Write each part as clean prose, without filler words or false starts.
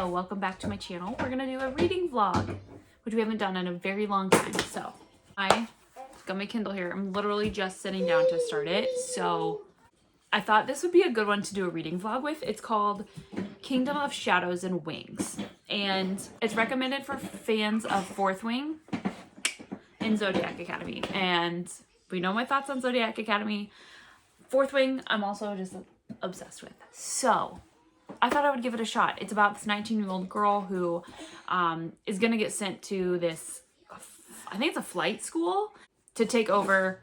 so welcome back to my channel. We're gonna do a reading vlog, which we haven't done in a very long time. So I got my Kindle here. I'm literally just sitting down to start it. So I thought this would be a good one to do a reading vlog with. It's called Kingdom of Shadows and Wings. And it's recommended for fans of Fourth Wing and Zodiac Academy. And we know my thoughts on Zodiac Academy. Fourth Wing, I'm also just obsessed with. So I thought I would give it a shot. It's about this 19-year-old girl who is going to get sent to this, I think it's a flight school, to take over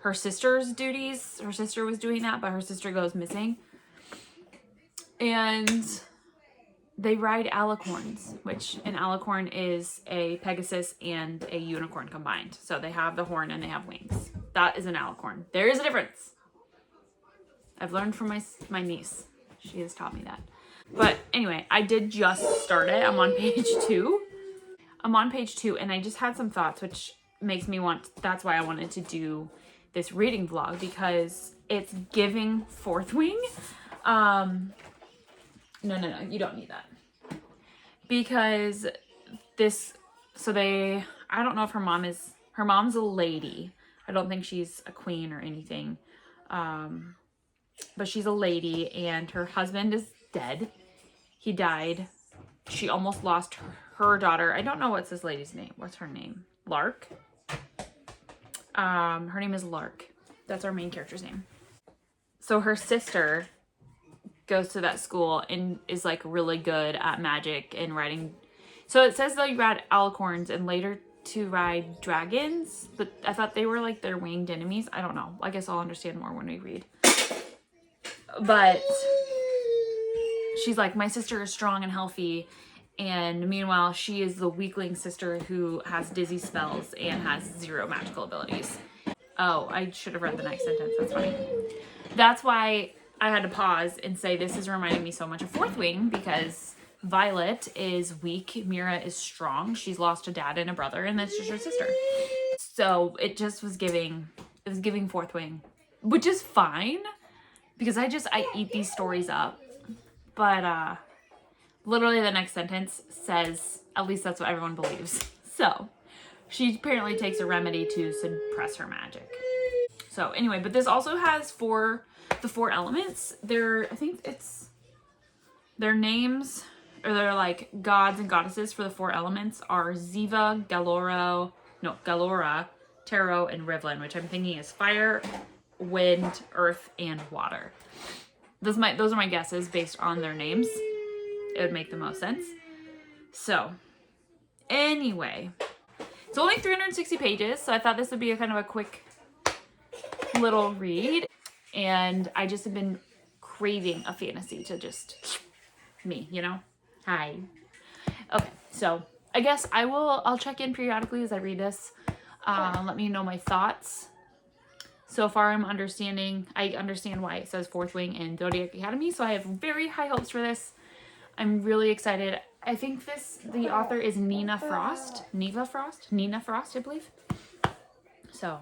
her sister's duties. Her sister was doing that, but her sister goes missing. And they ride alicorns, which an alicorn is a Pegasus and a unicorn combined. So they have the horn and they have wings. That is an alicorn. There is a difference. I've learned from my niece. She has taught me that. But anyway, I did just start it. I'm on page 2. I'm on page 2 and I just had some thoughts, which makes me that's why I wanted to do this reading vlog, because it's giving Fourth Wing. No, you don't need that. Because I don't know if her mom's a lady. I don't think she's a queen or anything. But she's a lady and her husband is dead. He died. She almost lost her daughter. I don't know what's this lady's name. What's her name? Lark? Her name is Lark. That's our main character's name. So her sister goes to that school and is like really good at magic and riding. So it says they ride alicorns and later to ride dragons, but I thought they were like their winged enemies. I don't know. I guess I'll understand more when we read. But she's like, my sister is strong and healthy, and meanwhile she is the weakling sister who has dizzy spells and has 0 magical abilities. Oh, I should have read the next sentence. That's funny. That's why I had to pause and say this is reminding me so much of Fourth Wing, because Violet is weak, Mira is strong. She's lost a dad and a brother, and that's just her sister. So it just was giving Fourth Wing, which is fine. Because I eat these stories up. But literally the next sentence says, at least that's what everyone believes. So she apparently takes a remedy to suppress her magic. So anyway, but this also has the 4 elements. I think it's their names, or they're like gods and goddesses for the 4 elements are Ziva, Galora, Tarot, and Rivlin, which I'm thinking is fire, wind, earth, and water. Those are my guesses based on their names. It would make the most sense. So anyway, it's only 360 pages, so I thought this would be a kind of a quick little read. And I just have been craving a fantasy to just me, you know? Hi. Okay, so I guess I'll check in periodically as I read this. Let me know my thoughts. So far, I understand why it says Fourth Wing and Zodiac Academy, so I have very high hopes for this. I'm really excited. I think the author is Nina Frost, I believe. So,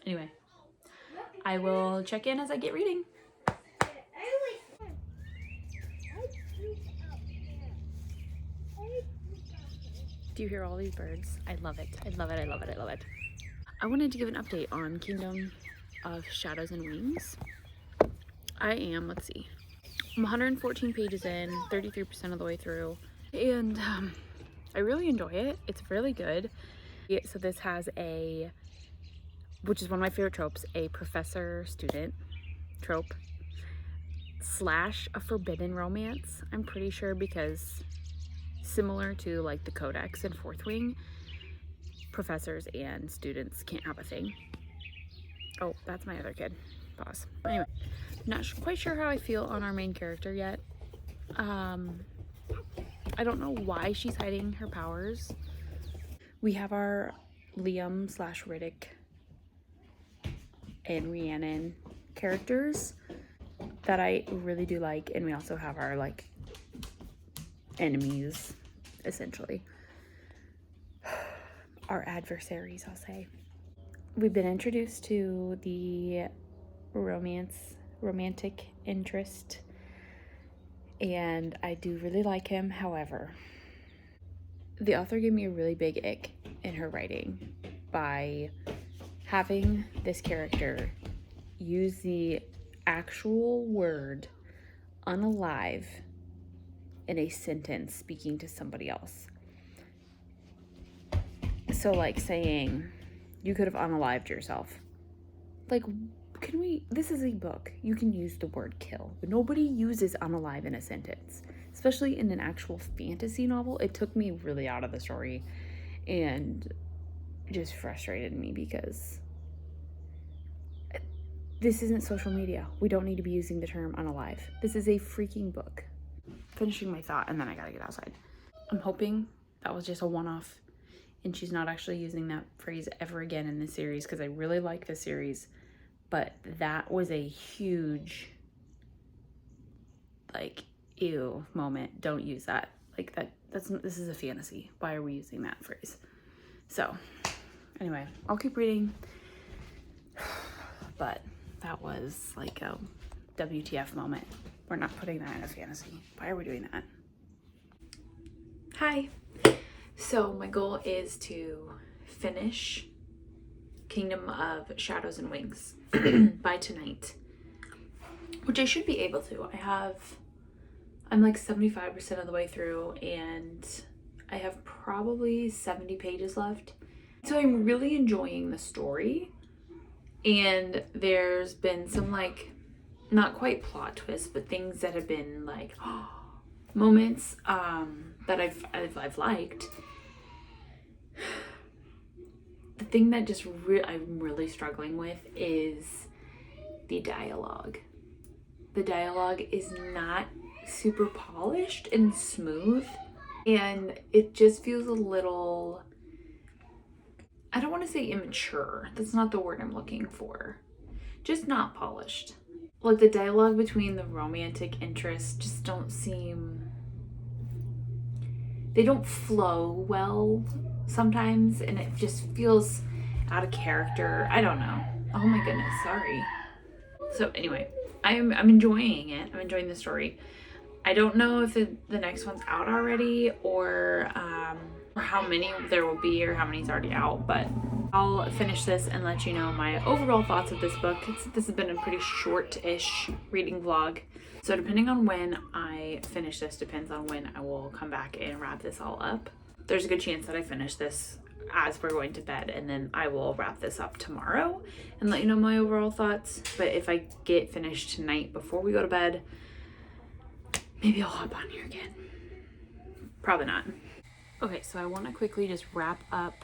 anyway, I will check in as I get reading. Do you hear all these birds? I love it. I love it. I love it. I love it. I wanted to give an update on Kingdom of Shadows and Wings. I'm 114 pages in, 33% of the way through, and I really enjoy it. It's really good. So this has which is one of my favorite tropes, a professor-student trope / a forbidden romance, I'm pretty sure, because similar to like the Codex in Fourth Wing, professors and students can't have a thing. Oh, that's my other kid. Pause. Anyway, not quite sure how I feel on our main character yet. I don't know why she's hiding her powers. We have our Liam / Riddick and Rhiannon characters that I really do like, and we also have our like enemies, essentially. Our adversaries, I'll say. We've been introduced to the romantic interest and I do really like him. However, the author gave me a really big ick in her writing by having this character use the actual word unalive in a sentence speaking to somebody else. So like saying, you could have unalived yourself. Like, this is a book. You can use the word kill, but nobody uses unalive in a sentence, especially in an actual fantasy novel. It took me really out of the story and just frustrated me because this isn't social media. We don't need to be using the term unalive. This is a freaking book. Finishing my thought, and then I gotta get outside. I'm hoping that was just a one-off and she's not actually using that phrase ever again in this series, because I really like this series, but that was a huge, like, ew moment. Don't use that. Like, this is a fantasy. Why are we using that phrase? So anyway, I'll keep reading, but that was like a WTF moment. We're not putting that in a fantasy. Why are we doing that? Hi. So my goal is to finish Kingdom of Shadows and Wings by tonight, which I should be able to. I'm like 75% of the way through, and I have probably 70 pages left. So I'm really enjoying the story, and there's been some, like, not quite plot twists, but things that have been like moments that I've liked. The thing that just I'm really struggling with is the dialogue. The dialogue is not super polished and smooth, and it just feels a little, I don't want to say immature. That's not the word I'm looking for. Just not polished. Like, the dialogue between the romantic interests just they don't flow well sometimes, and it just feels out of character. I don't know. Oh my goodness, sorry. So anyway, I'm enjoying it. I'm enjoying the story. I don't know if the next one's out already, or how many there will be, or how many's already out, but I'll finish this and let you know my overall thoughts of this book. This has been a pretty short-ish reading vlog, so depending on when I finish this depends on when I will come back and wrap this all up. There's a good chance that I finish this as we're going to bed, and then I will wrap this up tomorrow and let you know my overall thoughts. But if I get finished tonight before we go to bed, maybe I'll hop on here again. Probably not. Okay, so I want to quickly just wrap up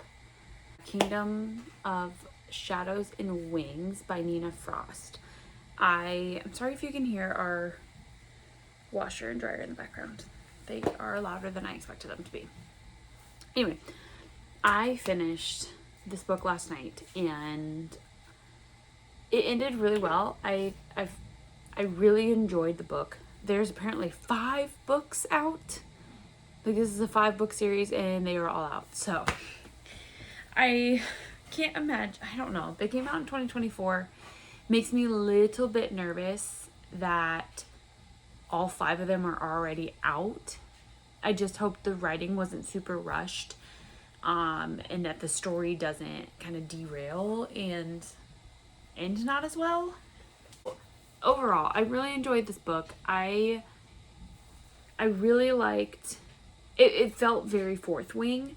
Kingdom of Shadows and Wings by Nina Frost. I'm sorry if you can hear our washer and dryer in the background. They are louder than I expected them to be. Anyway, I finished this book last night, and it ended really well. I really enjoyed the book. There's apparently 5 books out. Like, this is a 5-book series, and they are all out. So I can't imagine. I don't know. They came out in 2024. Makes me a little bit nervous that all 5 of them are already out. I just hope the writing wasn't super rushed, and that the story doesn't kind of derail and end not as well. Overall, I really enjoyed this book. I really liked it. It felt very Fourth Wing,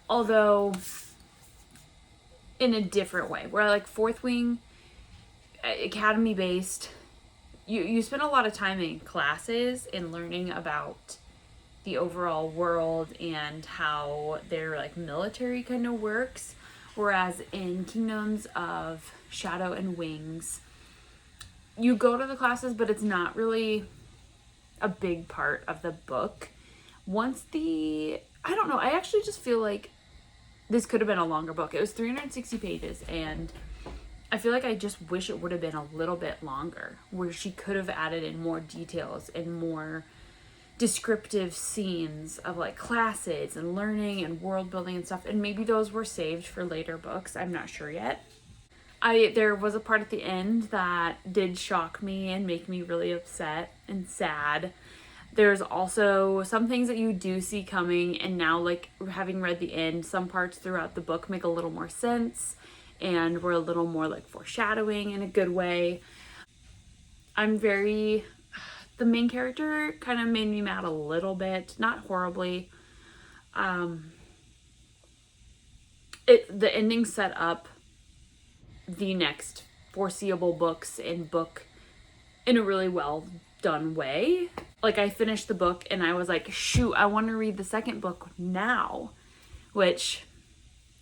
although in a different way, where, like, Fourth Wing, academy based, you spend a lot of time in classes and learning about the overall world and how their, like, military kind of works, whereas in Kingdoms of Shadow and Wings, you go to the classes, but it's not really a big part of the book. I don't know, I actually just feel like this could have been a longer book. It was 360 pages, and I feel like I just wish it would have been a little bit longer, where she could have added in more details and more descriptive scenes of, like, classes and learning and world building and stuff, and maybe those were saved for later books. I'm not sure yet. There was a part at the end that did shock me and make me really upset and sad. There's also some things that you do see coming, and now, like, having read the end, some parts throughout the book make a little more sense, and were a little more like foreshadowing in a good way. The main character kind of made me mad a little bit, not horribly. The ending set up the next foreseeable books in a really well done way. Like, I finished the book and I was like, shoot, I want to read the second book now, which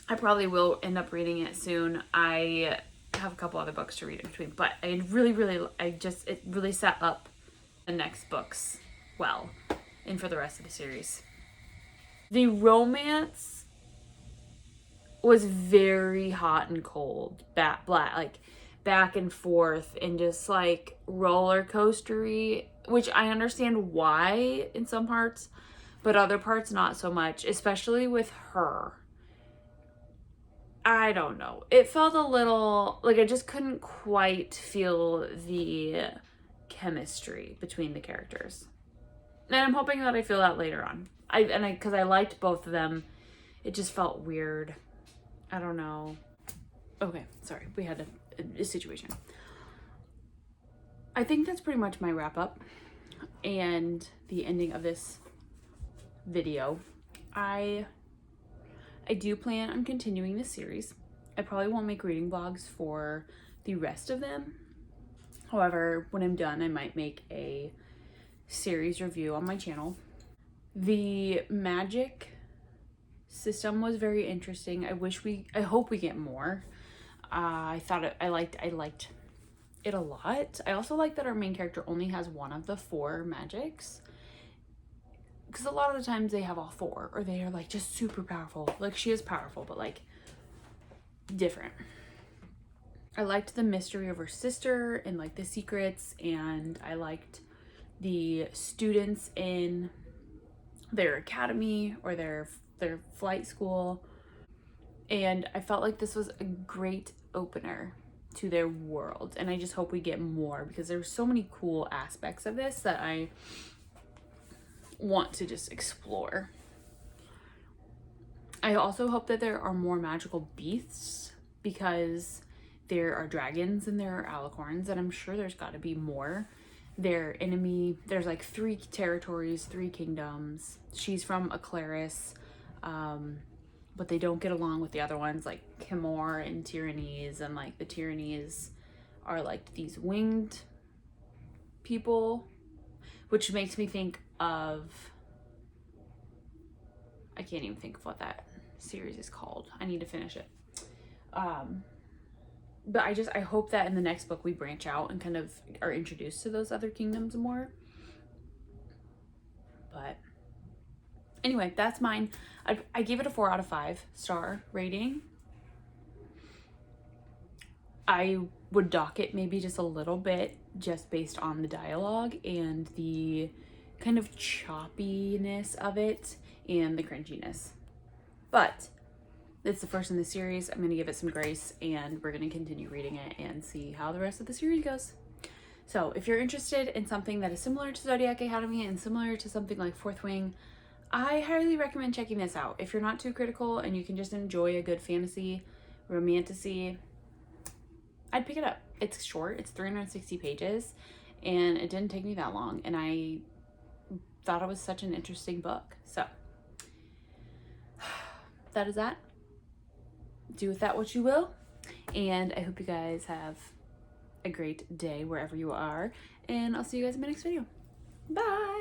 I probably will end up reading it soon. I have a couple other books to read in between, but it really set up the next books well, and for the rest of the series. The romance was very hot and cold, back and forth, and just like roller coastery, which I understand why in some parts, but other parts not so much, especially with her. I don't know. It felt a little like I just couldn't quite feel the chemistry between the characters. And I'm hoping that I feel that later on. Because I liked both of them. It just felt weird. I don't know. Okay, sorry. We had a situation. I think that's pretty much my wrap up and the ending of this video. I do plan on continuing this series. I probably won't make reading vlogs for the rest of them. However, when I'm done, I might make a series review on my channel. The magic system was very interesting. I hope we get more. I liked it a lot. I also like that our main character only has one of the 4 magics, because a lot of the times they have all 4, or they are like just super powerful. Like, she is powerful, but like different. I liked the mystery of her sister and like the secrets, and I liked the students in their academy or their flight school. And I felt like this was a great opener to their world, and I just hope we get more, because there's so many cool aspects of this that I want to just explore. I also hope that there are more magical beasts, because there are dragons and there are alicorns, and I'm sure there's got to be more. There's like 3 territories, 3 kingdoms. She's from Aclaris, but they don't get along with the other ones, like Kimor and Tyrannies, and like the Tyrannies are like these winged people, which makes me think of, I can't even think of what that series is called. I need to finish it. But I hope that in the next book we branch out and kind of are introduced to those other kingdoms more. But anyway, that's mine. I gave it a 4 out of 5 star rating. I would dock it maybe just a little bit, just based on the dialogue and the kind of choppiness of it and the cringiness. But it's the first in the series. I'm going to give it some grace, and we're going to continue reading it and see how the rest of the series goes. So if you're interested in something that is similar to Zodiac Academy and similar to something like Fourth Wing, I highly recommend checking this out. If you're not too critical and you can just enjoy a good fantasy, romantasy, I'd pick it up. It's short. It's 360 pages, and it didn't take me that long, and I thought it was such an interesting book. So that is that. Do with that what you will, and I hope you guys have a great day wherever you are, and I'll see you guys in my next video. Bye!